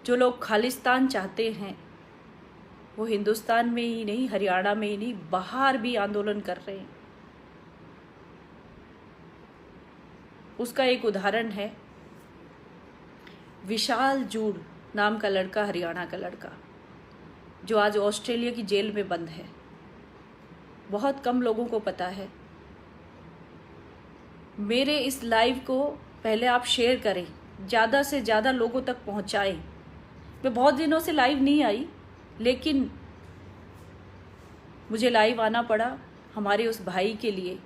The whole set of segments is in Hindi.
जो लोग खालिस्तान चाहते हैं वो हिंदुस्तान में ही नहीं, हरियाणा में ही नहीं, बाहर भी आंदोलन कर रहे हैं। उसका एक उदाहरण है विशाल जूड़ नाम का लड़का, हरियाणा का लड़का, जो आज ऑस्ट्रेलिया की जेल में बंद है। बहुत कम लोगों को पता है। मेरे इस लाइव को पहले आप शेयर करें, ज़्यादा से ज़्यादा लोगों तक पहुंचाएं। मैं बहुत दिनों से लाइव नहीं आई, लेकिन मुझे लाइव आना पड़ा हमारे उस भाई के लिए।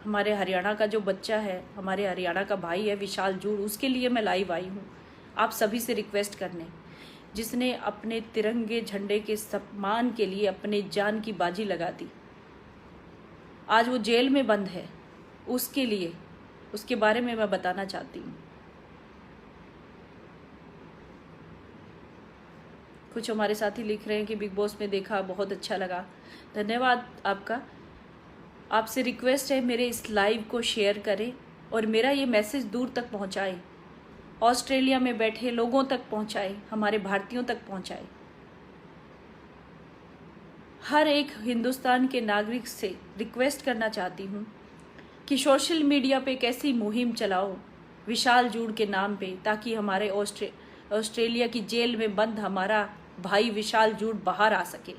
हमारे हरियाणा का जो बच्चा है, हमारे हरियाणा का भाई है विशाल जूड़, उसके लिए मैं लाइव आई हूँ आप सभी से रिक्वेस्ट करने, जिसने अपने तिरंगे झंडे के सम्मान के लिए अपने जान की बाजी लगा दी। आज वो जेल में बंद है। उसके लिए, उसके बारे में मैं बताना चाहती हूँ। कुछ हमारे साथी लिख रहे हैं कि बिग बॉस में देखा, बहुत अच्छा लगा, धन्यवाद आपका। आपसे रिक्वेस्ट है मेरे इस लाइव को शेयर करें और मेरा ये मैसेज दूर तक पहुंचाएं, ऑस्ट्रेलिया में बैठे लोगों तक पहुंचाएं, हमारे भारतीयों तक पहुंचाएं। हर एक हिंदुस्तान के नागरिक से रिक्वेस्ट करना चाहती हूँ कि सोशल मीडिया पे एक ऐसी मुहिम चलाओ विशाल जूड़ के नाम पे, ताकि हमारे ऑस्ट्रेलिया की जेल में बंद हमारा भाई विशाल जूड़ बाहर आ सके।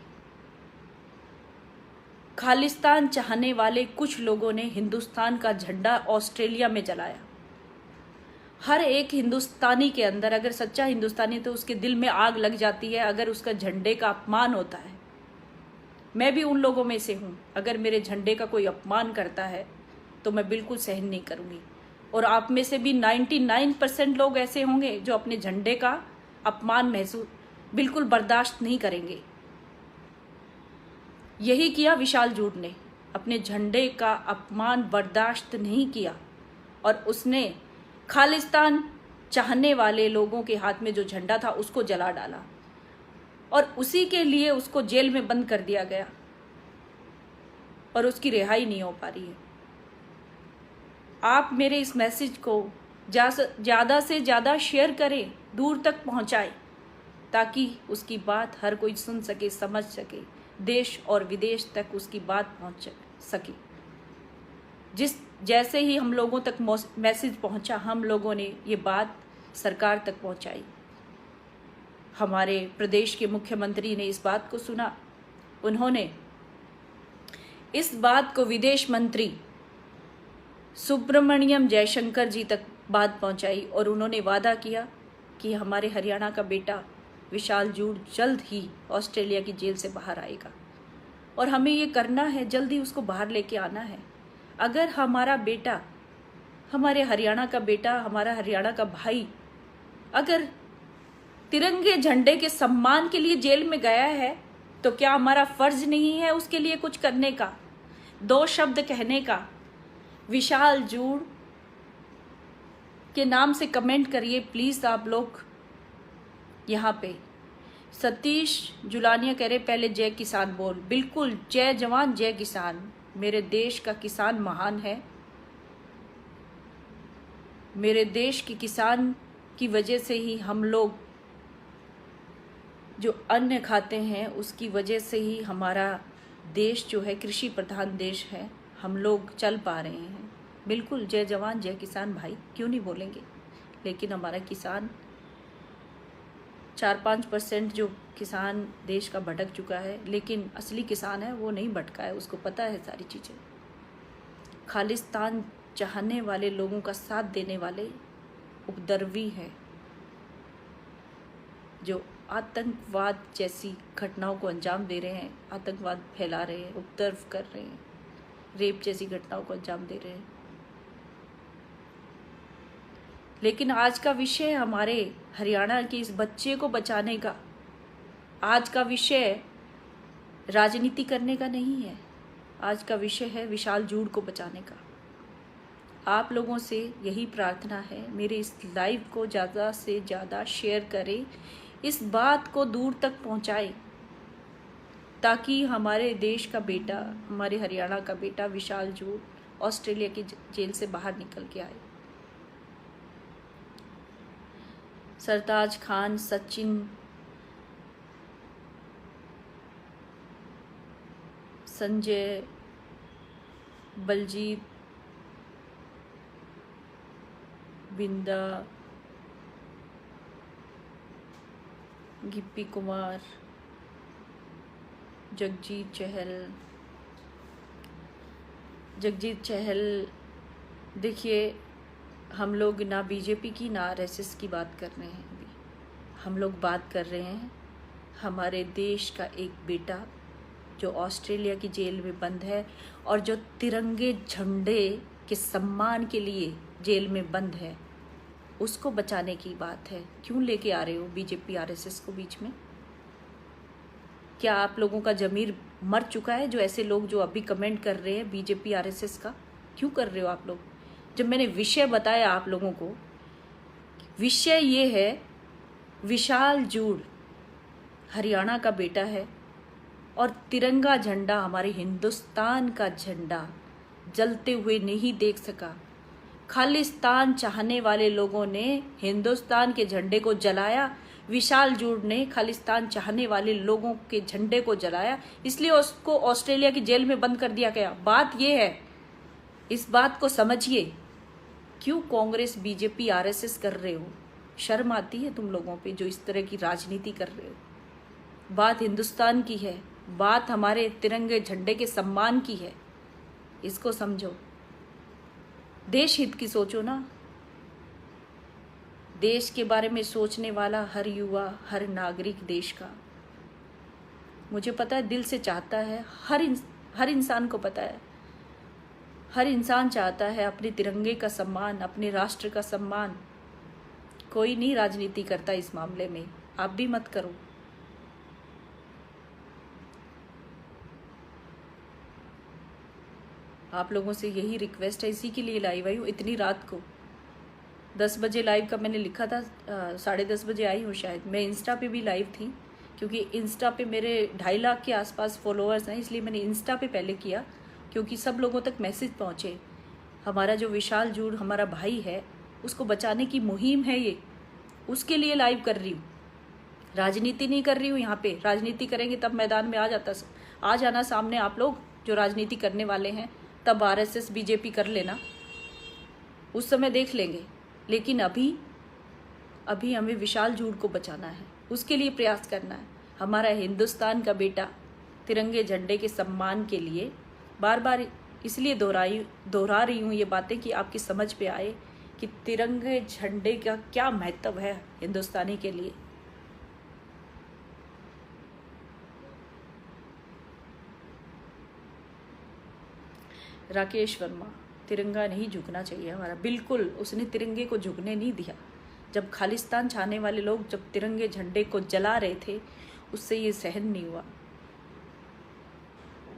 खालिस्तान चाहने वाले कुछ लोगों ने हिंदुस्तान का झंडा ऑस्ट्रेलिया में जलाया। हर एक हिंदुस्तानी के अंदर, अगर सच्चा हिंदुस्तानी, तो उसके दिल में आग लग जाती है अगर उसका झंडे का अपमान होता है। मैं भी उन लोगों में से हूँ। अगर मेरे झंडे का कोई अपमान करता है तो मैं बिल्कुल सहन नहीं करूँगी। और आप में से भी 99% लोग ऐसे होंगे जो अपने झंडे का अपमान बिल्कुल बर्दाश्त नहीं करेंगे। यही किया विशाल जूड़ ने, अपने झंडे का अपमान बर्दाश्त नहीं किया और उसने खालिस्तान चाहने वाले लोगों के हाथ में जो झंडा था उसको जला डाला और उसी के लिए उसको जेल में बंद कर दिया गया और उसकी रिहाई नहीं हो पा रही है। आप मेरे इस मैसेज को ज़्यादा से ज़्यादा शेयर करें, दूर तक पहुंचाएं, ताकि उसकी बात हर कोई सुन सके, समझ सके, देश और विदेश तक उसकी बात पहुंच सके। जैसे ही हम लोगों तक मैसेज पहुंचा, हम लोगों ने ये बात सरकार तक पहुंचाई। हमारे प्रदेश के मुख्यमंत्री ने इस बात को सुना। उन्होंने इस बात को विदेश मंत्री सुब्रमण्यम जयशंकर जी तक बात पहुंचाई और उन्होंने वादा किया कि हमारे हरियाणा का बेटा विशाल जूड़ जल्द ही ऑस्ट्रेलिया की जेल से बाहर आएगा और हमें ये करना है, जल्दी उसको बाहर लेके आना है। अगर हमारा बेटा, हमारे हरियाणा का बेटा, हमारा हरियाणा का भाई अगर तिरंगे झंडे के सम्मान के लिए जेल में गया है तो क्या हमारा फर्ज नहीं है उसके लिए कुछ करने का, दो शब्द कहने का? विशाल जूड़ के नाम से कमेंट करिए प्लीज़ आप लोग। यहाँ पे सतीश जुलानिया कह रहे पहले जय किसान बोल। बिल्कुल, जय जवान जय किसान। मेरे देश का किसान महान है। मेरे देश के किसान की वजह से ही हम लोग जो अन्न खाते हैं, उसकी वजह से ही हमारा देश जो है कृषि प्रधान देश है, हम लोग चल पा रहे हैं। बिल्कुल, जय जवान जय किसान भाई, क्यों नहीं बोलेंगे। लेकिन हमारा किसान 4-5% जो किसान देश का भटक चुका है, लेकिन असली किसान है वो नहीं भटका है, उसको पता है सारी चीज़ें। खालिस्तान चाहने वाले लोगों का साथ देने वाले उपद्रवी हैं जो आतंकवाद जैसी घटनाओं को अंजाम दे रहे हैं, आतंकवाद फैला रहे हैं, उपद्रव कर रहे हैं, रेप जैसी घटनाओं को अंजाम दे रहे हैं। लेकिन आज का विषय हमारे हरियाणा के इस बच्चे को बचाने का, आज का विषय राजनीति करने का नहीं है। आज का विषय है विशाल जूड़ को बचाने का। आप लोगों से यही प्रार्थना है, मेरे इस लाइव को ज़्यादा से ज़्यादा शेयर करें, इस बात को दूर तक पहुंचाएं, ताकि हमारे देश का बेटा, हमारे हरियाणा का बेटा विशाल जूड़ ऑस्ट्रेलिया की जेल से बाहर निकल के आए। सरताज खान, सचिन, संजय, बलजीत, बिंदा, गिप्पी कुमार, जगजीत चहल। देखिए, हम लोग ना बीजेपी की ना आरएसएस की बात कर रहे हैं। अभी हम लोग बात कर रहे हैं हमारे देश का एक बेटा जो ऑस्ट्रेलिया की जेल में बंद है और जो तिरंगे झंडे के सम्मान के लिए जेल में बंद है, उसको बचाने की बात है। क्यों लेके आ रहे हो बीजेपी आरएसएस को बीच में? क्या आप लोगों का जमीर मर चुका है? जो ऐसे लोग जो अभी कमेंट कर रहे हैं बीजेपी आरएसएस का, क्यों कर रहे हो आप लोग? जब मैंने विषय बताया आप लोगों को, विषय ये है, विशाल जूड़ हरियाणा का बेटा है और तिरंगा झंडा, हमारे हिंदुस्तान का झंडा जलते हुए नहीं देख सका। खालिस्तान चाहने वाले लोगों ने हिंदुस्तान के झंडे को जलाया, विशाल जूड़ ने खालिस्तान चाहने वाले लोगों के झंडे को जलाया, इसलिए उसको ऑस्ट्रेलिया की जेल में बंद कर दिया गया। बात यह है, इस बात को समझिए। क्यों कांग्रेस, बीजेपी, आरएसएस कर रहे हो? शर्म आती है तुम लोगों पे जो इस तरह की राजनीति कर रहे हो। बात हिंदुस्तान की है, बात हमारे तिरंगे झंडे के सम्मान की है। इसको समझो, देश हित की सोचो ना। देश के बारे में सोचने वाला हर युवा, हर नागरिक देश का, मुझे पता है, दिल से चाहता है। हर इंसान को पता है, हर इंसान चाहता है अपने तिरंगे का सम्मान, अपने राष्ट्र का सम्मान। कोई नहीं राजनीति करता इस मामले में, आप भी मत करो। आप लोगों से यही रिक्वेस्ट है, इसी के लिए लाइव आई हूँ इतनी रात को। 10 बजे लाइव का मैंने लिखा था, 10:30 बजे आई हूँ शायद। मैं इंस्टा पे भी लाइव थी, क्योंकि इंस्टा पे मेरे 2.5 लाख के आसपास फॉलोअर्स हैं, इसलिए मैंने इंस्टा पे पहले किया, क्योंकि सब लोगों तक मैसेज पहुँचे। हमारा जो विशाल जूड़ हमारा भाई है, उसको बचाने की मुहिम है ये, उसके लिए लाइव कर रही हूँ। राजनीति नहीं कर रही हूँ यहाँ पे। राजनीति करेंगे तब मैदान में आ जाना सामने आप लोग जो राजनीति करने वाले हैं, तब आरएसएस बीजेपी कर लेना, उस समय देख लेंगे। लेकिन अभी हमें विशाल जूड़ को बचाना है, उसके लिए प्रयास करना है। हमारा हिंदुस्तान का बेटा तिरंगे झंडे के सम्मान के लिए बार बार इसलिए दोहरा रही हूँ ये बातें कि आपकी समझ पे आए कि तिरंगे झंडे का क्या महत्व है हिंदुस्तानी के लिए। राकेश वर्मा, तिरंगा नहीं झुकना चाहिए हमारा। बिल्कुल, उसने तिरंगे को झुकने नहीं दिया। जब खालिस्तान चाहने वाले लोग जब तिरंगे झंडे को जला रहे थे, उससे ये सहन नहीं हुआ।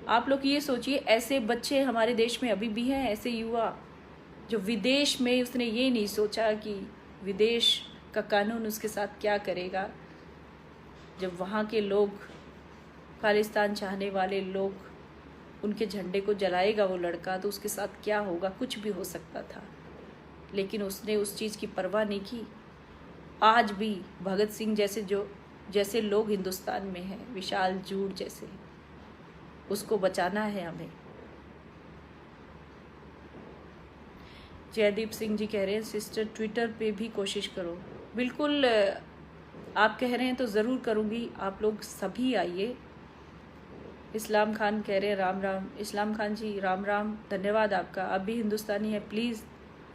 आप लोग ये सोचिए, ऐसे बच्चे हमारे देश में अभी भी हैं, ऐसे युवा जो विदेश में, उसने ये नहीं सोचा कि विदेश का कानून उसके साथ क्या करेगा। जब वहाँ के लोग, खालिस्तान चाहने वाले लोग, उनके झंडे को जलाएगा वो लड़का, तो उसके साथ क्या होगा, कुछ भी हो सकता था। लेकिन उसने उस चीज़ की परवाह नहीं की। आज भी भगत सिंह जैसे लोग हिंदुस्तान में हैं, विशाल जूड़ जैसे, उसको बचाना है हमें। जयदीप सिंह जी कह रहे हैं, सिस्टर ट्विटर पे भी कोशिश करो। बिल्कुल, आप कह रहे हैं तो ज़रूर करूँगी। आप लोग सभी आइए। इस्लाम खान कह रहे हैं राम राम। इस्लाम खान जी राम राम, धन्यवाद आपका। आप भी हिंदुस्तानी है, प्लीज़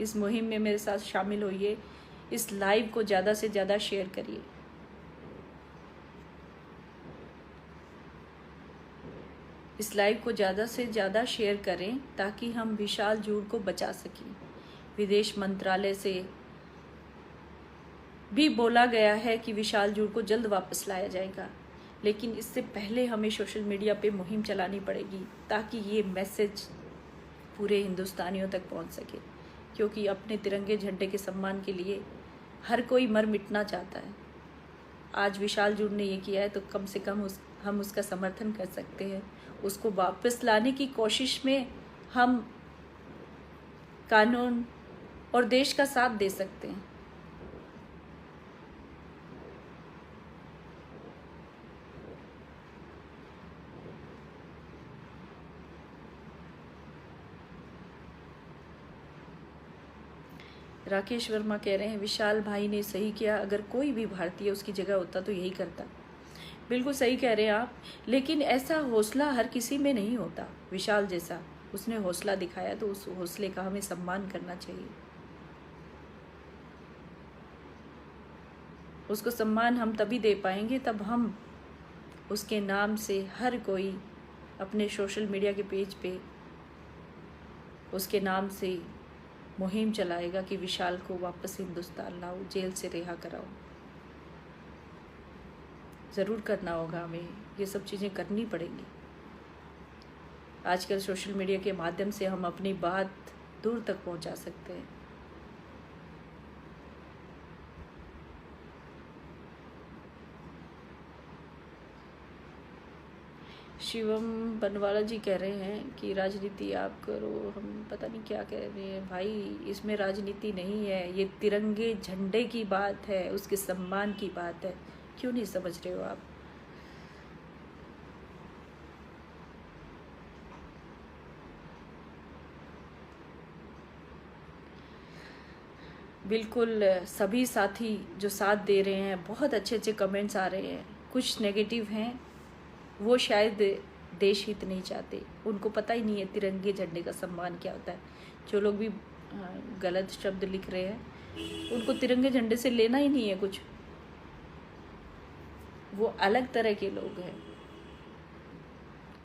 इस मुहिम में मेरे साथ शामिल होइए। इस लाइव को ज़्यादा से ज़्यादा शेयर करिए। इस लाइव को ज़्यादा से ज़्यादा शेयर करें ताकि हम विशाल जूड़ को बचा सकें। विदेश मंत्रालय से भी बोला गया है कि विशाल जूड़ को जल्द वापस लाया जाएगा, लेकिन इससे पहले हमें सोशल मीडिया पे मुहिम चलानी पड़ेगी ताकि ये मैसेज पूरे हिंदुस्तानियों तक पहुंच सके। क्योंकि अपने तिरंगे झंडे के सम्मान के लिए हर कोई मर मिटना चाहता है। आज विशाल जूड़ ने ये किया है तो कम से कम हम उसका समर्थन कर सकते हैं। उसको वापस लाने की कोशिश में हम कानून और देश का साथ दे सकते हैं। राकेश वर्मा कह रहे हैं विशाल भाई ने सही किया, अगर कोई भी भारतीय उसकी जगह होता तो यही करता। बिल्कुल सही कह रहे हैं आप, लेकिन ऐसा हौसला हर किसी में नहीं होता। विशाल जैसा उसने हौसला दिखाया तो उस हौसले का हमें सम्मान करना चाहिए। उसको सम्मान हम तभी दे पाएंगे तब हम उसके नाम से हर कोई अपने सोशल मीडिया के पेज पे उसके नाम से मुहिम चलाएगा कि विशाल को वापस हिंदुस्तान लाओ, जेल से रिहा कराओ। ज़रूर करना होगा हमें, ये सब चीज़ें करनी पड़ेंगी। आजकल सोशल मीडिया के माध्यम से हम अपनी बात दूर तक पहुंचा सकते हैं। शिवम बनवाला जी कह रहे हैं कि राजनीति आप करो, हम पता नहीं क्या कह रहे हैं भाई। इसमें राजनीति नहीं है, ये तिरंगे झंडे की बात है, उसके सम्मान की बात है। क्यों नहीं समझ रहे हो आप? बिल्कुल सभी साथी जो साथ दे रहे हैं, बहुत अच्छे अच्छे कमेंट्स आ रहे हैं। कुछ नेगेटिव हैं, वो शायद देश हित नहीं चाहते, उनको पता ही नहीं है तिरंगे झंडे का सम्मान क्या होता है। जो लोग भी गलत शब्द लिख रहे हैं, उनको तिरंगे झंडे से लेना ही नहीं है कुछ। वो अलग तरह के लोग हैं।